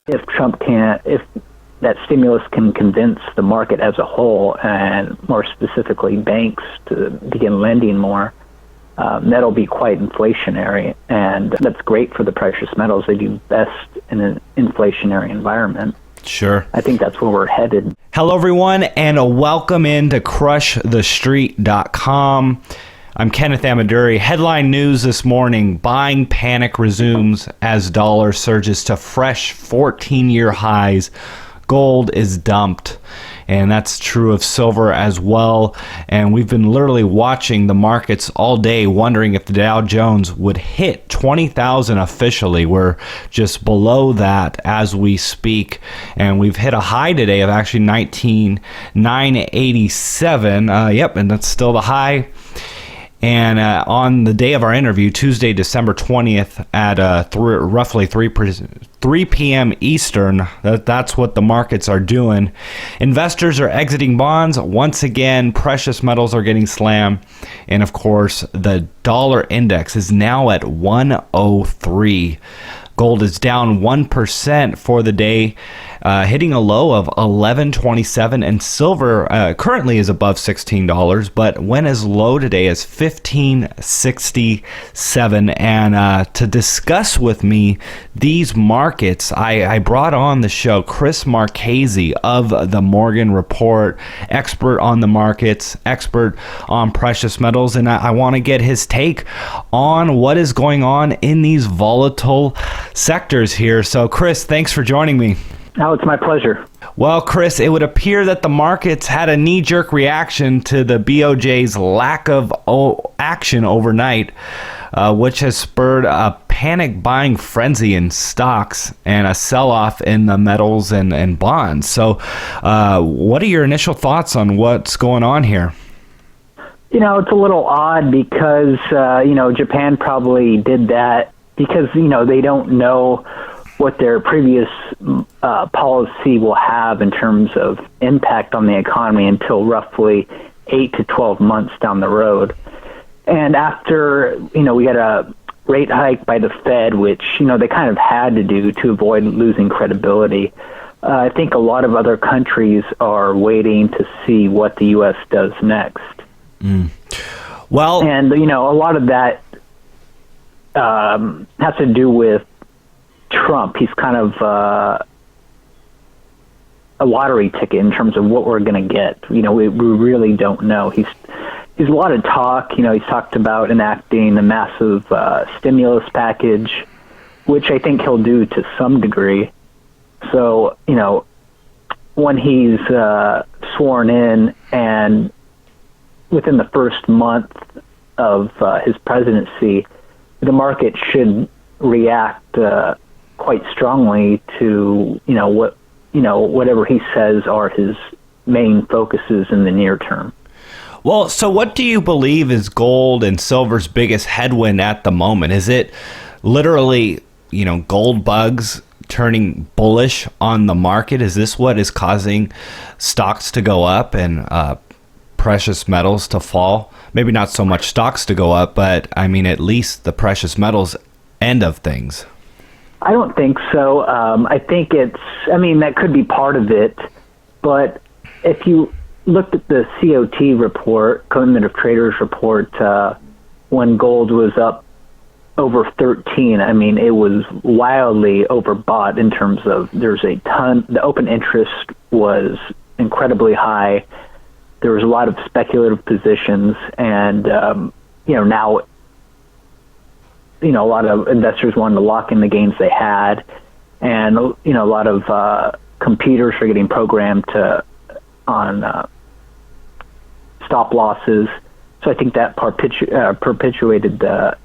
if that stimulus can convince the market as a whole, and more specifically banks, to begin lending more, that'll be quite inflationary, and that's great for the precious metals. They do best in an inflationary environment. Sure. I think that's where we're headed. Hello, everyone, and welcome into CrushTheStreet.com. I'm Kenneth Amaduri. Headline news this morning: buying panic resumes as dollar surges to fresh 14-year highs. Gold is dumped, and that's true of silver as well. And we've been literally watching the markets all day, wondering if the Dow Jones would hit 20,000 officially. We're just below that as we speak, and we've hit a high today of actually 19,987. And that's still the high. And on the day of our interview, Tuesday, December 20th, at roughly 3 p.m. Eastern, that's what the markets are doing. Investors are exiting bonds. Once again, precious metals are getting slammed. And, of course, the dollar index is now at 103. Gold is down 1% for the day, hitting a low of $11.27, and silver currently is above $16, but went as low today as $15.67. And to discuss with me these markets, I brought on the show Chris Machese of the Morgan Report, expert on the markets, expert on precious metals, and I want to get his take on what is going on in these volatile sectors here. So, Chris, thanks for joining me. Oh, it's my pleasure. Well, Chris, it would appear that the markets had a knee-jerk reaction to the BOJ's lack of action overnight, which has spurred a panic buying frenzy in stocks and a sell-off in the metals and bonds. So what are your initial thoughts on what's going on here? It's a little odd because, Japan probably did that because, they don't know what their previous policy will have in terms of impact on the economy until roughly 8 to 12 months down the road. And after, we got a rate hike by the Fed, which, they kind of had to do to avoid losing credibility. I think a lot of other countries are waiting to see what the U.S. does next. Well, and, a lot of that has to do with Trump. He's kind of a lottery ticket in terms of what we're going to get. We really don't know. He's a lot of talk. He's talked about enacting a massive stimulus package, which I think he'll do to some degree. So, when he's sworn in and within the first month of his presidency, the market should react quite strongly to whatever he says are his main focuses in the near term. Well, so what do you believe is gold and silver's biggest headwind at the moment? Is it literally, gold bugs turning bullish on the market? Is this what is causing stocks to go up and precious metals to fall? Maybe not so much stocks to go up, but at least the precious metals end of things. I don't think so. I think that could be part of it. But if you looked at the COT report, Coordinated Traders report, when gold was up over 13, it was wildly overbought in terms of the open interest was incredibly high. There was a lot of speculative positions, and, now a lot of investors wanted to lock in the gains they had, and a lot of computers are getting programmed on stop losses. So I think that perpetuated the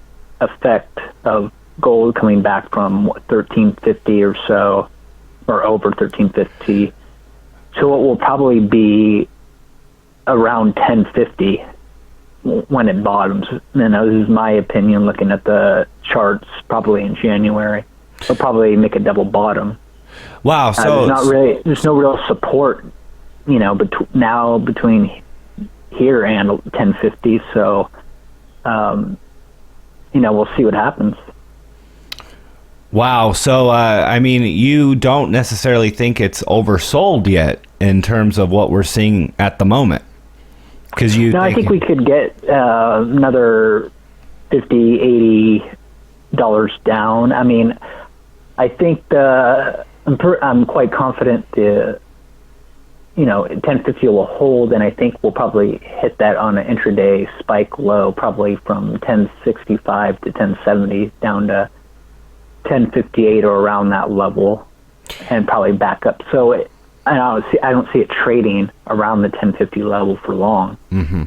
effect of gold coming back from 1350 or so, or over 1350. So it will probably be around 1050 when it bottoms. This is my opinion looking at the charts, probably in January. It'll probably make a double bottom. Wow. So there's no real support, between here and 1050. So, we'll see what happens. Wow. So, I mean, you don't necessarily think it's oversold yet in terms of what we're seeing at the moment? Because I think we could get another $50-$80 down. I mean, I think I'm quite confident the 1050 will hold, and I think we'll probably hit that on an intraday spike low, probably from 1065 to 1070 down to 1058 or around that level, and probably back up. So I don't see it trading around the 1050 level for long. Mm-hmm.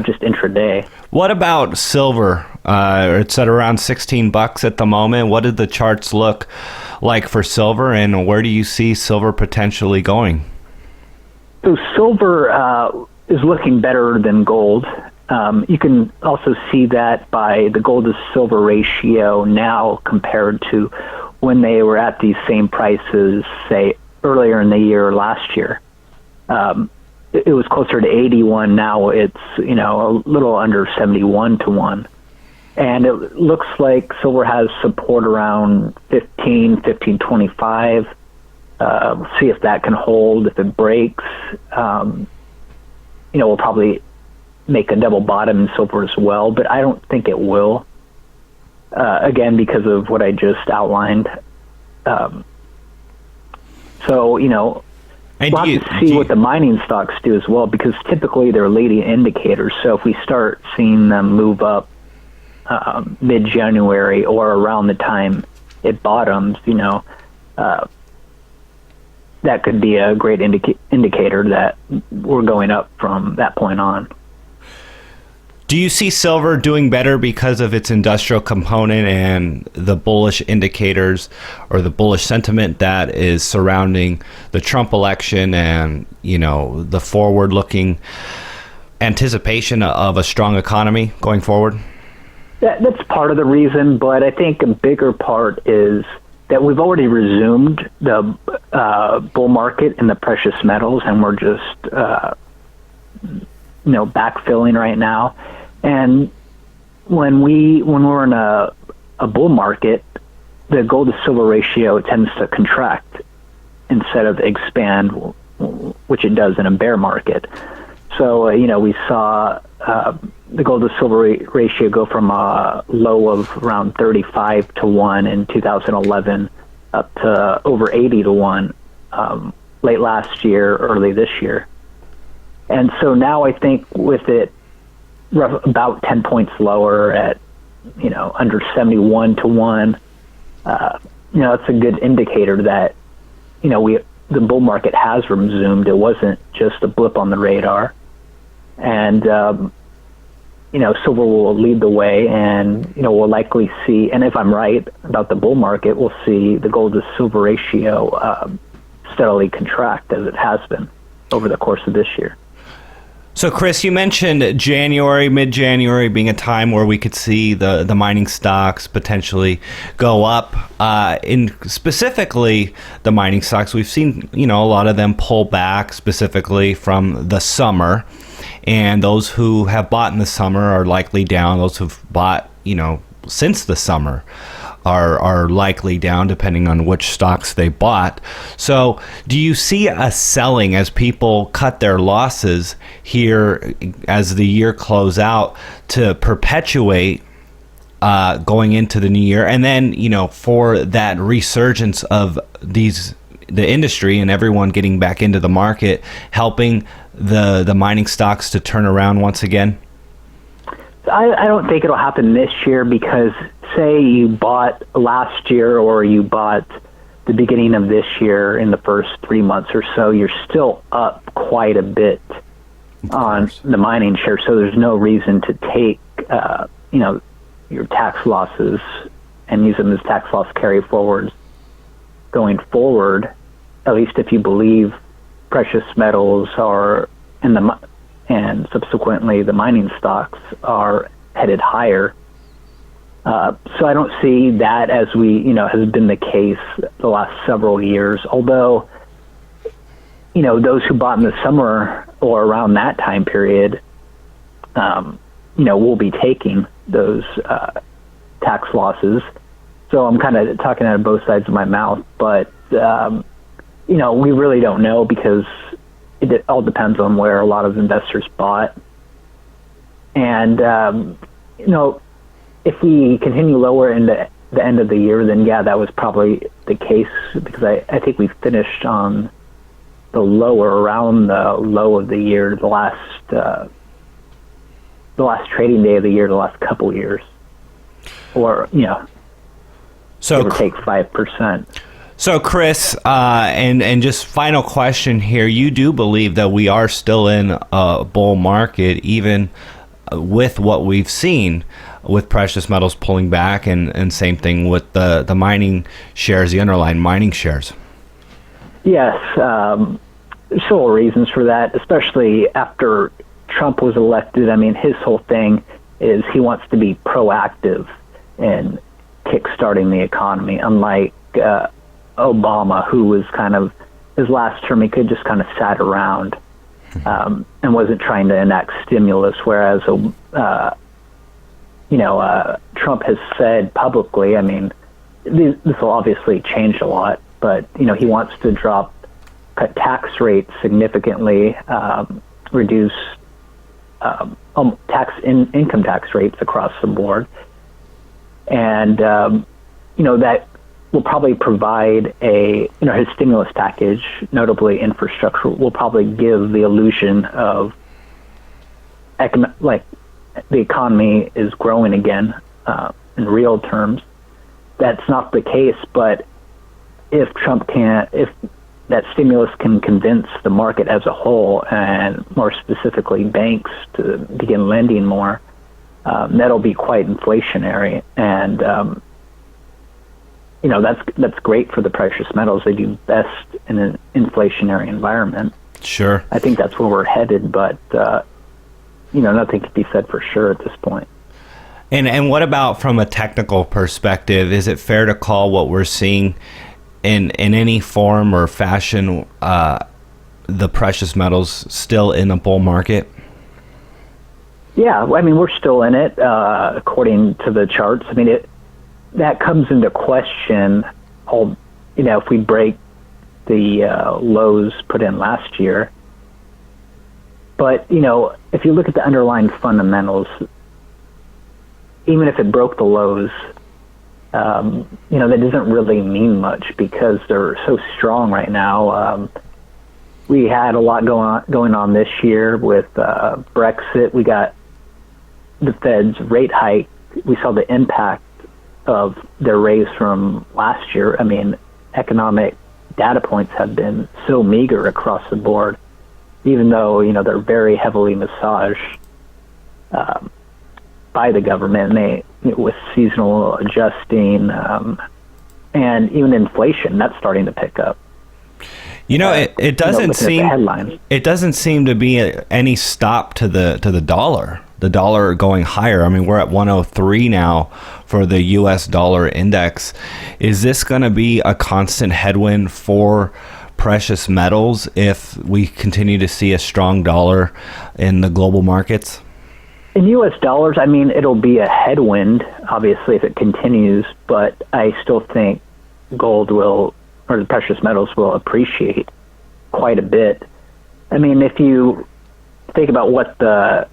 Just intraday. What about silver? It's at around $16 at the moment. What did the charts look like for silver, and where do you see silver potentially going? So silver is looking better than gold. You can also see that by the gold to silver ratio now compared to when they were at these same prices, say, earlier in the year or last year. It was closer to 81. Now it's, a little under 71 to 1. And it looks like silver has support around 15.25. We'll see if that can hold. If it breaks, we'll probably make a double bottom in silver as well, but I don't think it will. Again, because of what I just outlined. We'll have to see what the mining stocks do as well, because typically they're leading indicators. So if we start seeing them move up mid-January or around the time it bottoms, that could be a great indicator that we're going up from that point on. Do you see silver doing better because of its industrial component and the bullish indicators or the bullish sentiment that is surrounding the Trump election and, the forward-looking anticipation of a strong economy going forward? That's part of the reason, but I think a bigger part is that we've already resumed the bull market in the precious metals, and we're just backfilling right now. And when we're in a bull market, the gold to silver ratio tends to contract instead of expand, which it does in a bear market. So we saw the gold to silver ratio go from a low of around 35 to 1 in 2011 up to over 80 to 1 late last year, early this year. And so now I think with it about 10 points lower at, under 71 to 1, it's a good indicator that, the bull market has resumed. It wasn't just a blip on the radar. And, silver will lead the way, and, we'll likely see, and if I'm right about the bull market, we'll see the gold to silver ratio steadily contract as it has been over the course of this year. So, Chris, you mentioned mid-January being a time where we could see the mining stocks potentially go up. In specifically the mining stocks, we've seen, a lot of them pull back specifically from the summer. And those who have bought in the summer are likely down. Those who've bought, since the summer are likely down, depending on which stocks they bought. So do you see a selling as people cut their losses here as the year close out to perpetuate going into the new year? And then, for that resurgence of the industry and everyone getting back into the market, helping the mining stocks to turn around once again? I don't think it'll happen this year, because say you bought last year or you bought the beginning of this year in the first 3 months or so, you're still up quite a bit on the mining share. So there's no reason to take, your tax losses and use them as tax loss carry forwards going forward, at least if you believe precious metals are and subsequently the mining stocks are headed higher. So I don't see that as has been the case the last several years. Although, those who bought in the summer or around that time period, will be taking those tax losses. So I'm kind of talking out of both sides of my mouth, but we really don't know because it all depends on where a lot of investors bought. And if we continue lower into the end of the year, then yeah, that was probably the case, because I think we finished on the lower, around the low of the year, the last trading day of the year, the last couple years, or so give or take 5%. So Chris, and just final question here, you do believe that we are still in a bull market, even with what we've seen with precious metals pulling back, and same thing with the mining shares, the underlying mining shares? Yes, several reasons for that, especially after Trump was elected. I mean, his whole thing is he wants to be proactive in kickstarting the economy, unlike Obama, who was kind of, his last term, he could just kind of sat around and wasn't trying to enact stimulus, whereas Trump has said publicly, I mean, this will obviously change a lot, but he wants to cut tax rates significantly, reduce income tax rates across the board, and that will probably provide his stimulus package, notably infrastructure, will probably give the illusion of the economy is growing again in real terms. That's not the case, but if that stimulus can convince the market as a whole, and more specifically banks, to begin lending more, that'll be quite inflationary, and that's great for the precious metals. They do best in an inflationary environment. Sure. I think that's where we're headed, but nothing can be said for sure at this point. And what about from a technical perspective? Is it fair to call what we're seeing in any form or fashion, the precious metals still in a bull market? Yeah, I mean, we're still in it, according to the charts. I mean, that comes into question, if we break the lows put in last year. But, if you look at the underlying fundamentals, even if it broke the lows, that doesn't really mean much because they're so strong right now. We had a lot going on this year with Brexit. We got the Fed's rate hike. We saw the impact of their raise from last year. I mean, economic data points have been so meager across the board, even though, they're very heavily massaged by the government, with seasonal adjusting, and even inflation, that's starting to pick up. It doesn't seem to be any stop to the dollar. The dollar going higher. I mean, we're at 103 now for the U.S. dollar index. Is this going to be a constant headwind for precious metals if we continue to see a strong dollar in the global markets? In U.S. dollars, I mean, it'll be a headwind, obviously, if it continues, but I still think gold or the precious metals will appreciate quite a bit. I mean, if you think about what the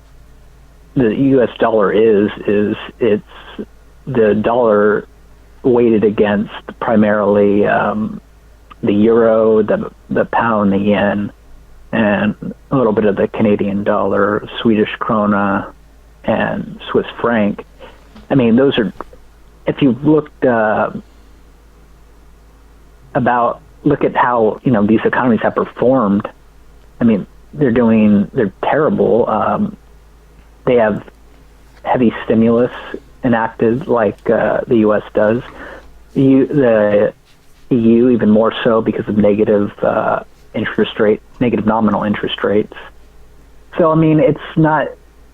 U.S. dollar is it's the dollar weighted against primarily the euro, the pound, the yen, and a little bit of the Canadian dollar, Swedish krona, and Swiss franc. I mean, those are, if you've looked look at how these economies have performed. I mean, they're terrible. They have heavy stimulus enacted, like the U.S. does. The EU even more so because of negative nominal interest rates. So I mean, it's not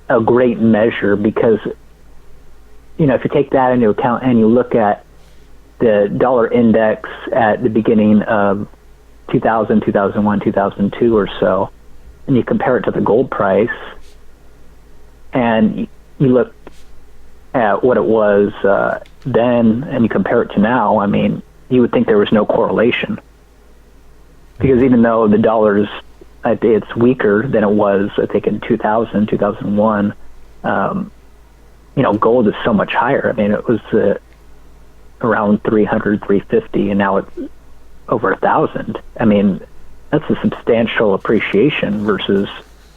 a great measure because if you take that into account and you look at the dollar index at the beginning of 2000, 2001, 2002 or so, and you compare it to the gold price, and you look at what it was then and you compare it to now, I mean, you would think there was no correlation. Because even though the dollar's, it's weaker than it was, I think, in 2000, 2001, gold is so much higher. I mean, it was around 300, 350, and now it's over 1,000. I mean, that's a substantial appreciation versus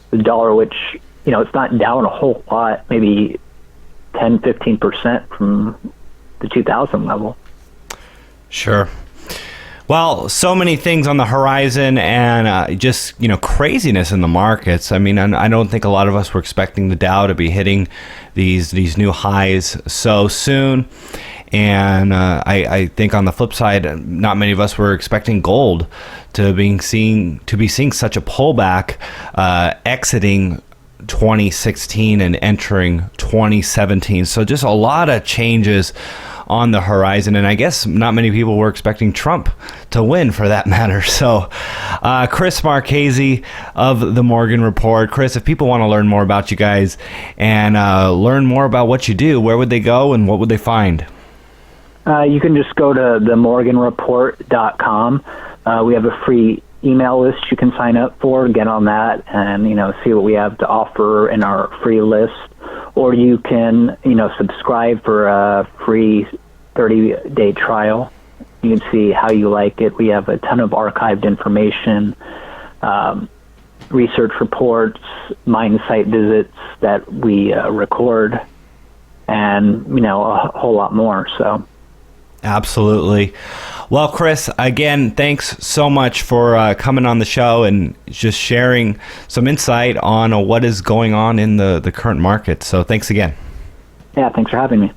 the dollar, which, it's not down a whole lot, maybe 10, 15% from the 2000 level. Sure. Well, so many things on the horizon and just, craziness in the markets. I mean, I don't think a lot of us were expecting the Dow to be hitting these new highs so soon. And I think on the flip side, not many of us were expecting gold to be seeing such a pullback exiting 2016 and entering 2017. So just a lot of changes on the horizon, and I guess not many people were expecting Trump to win, for that matter. So Chris Machese of the Morgan Report. Chris, if people want to learn more about you guys and learn more about what you do, where would they go and what would they find? You can just go to themorganreport.com. We have a free email list you can sign up for, get on that, and see what we have to offer in our free list. Or you can subscribe for a free 30-day trial. You can see how you like it. We have a ton of archived information, research reports, mine site visits that we record, and a whole lot more. So absolutely. Well, Chris, again, thanks so much for coming on the show and just sharing some insight on what is going on in the current market. So thanks again. Yeah, thanks for having me.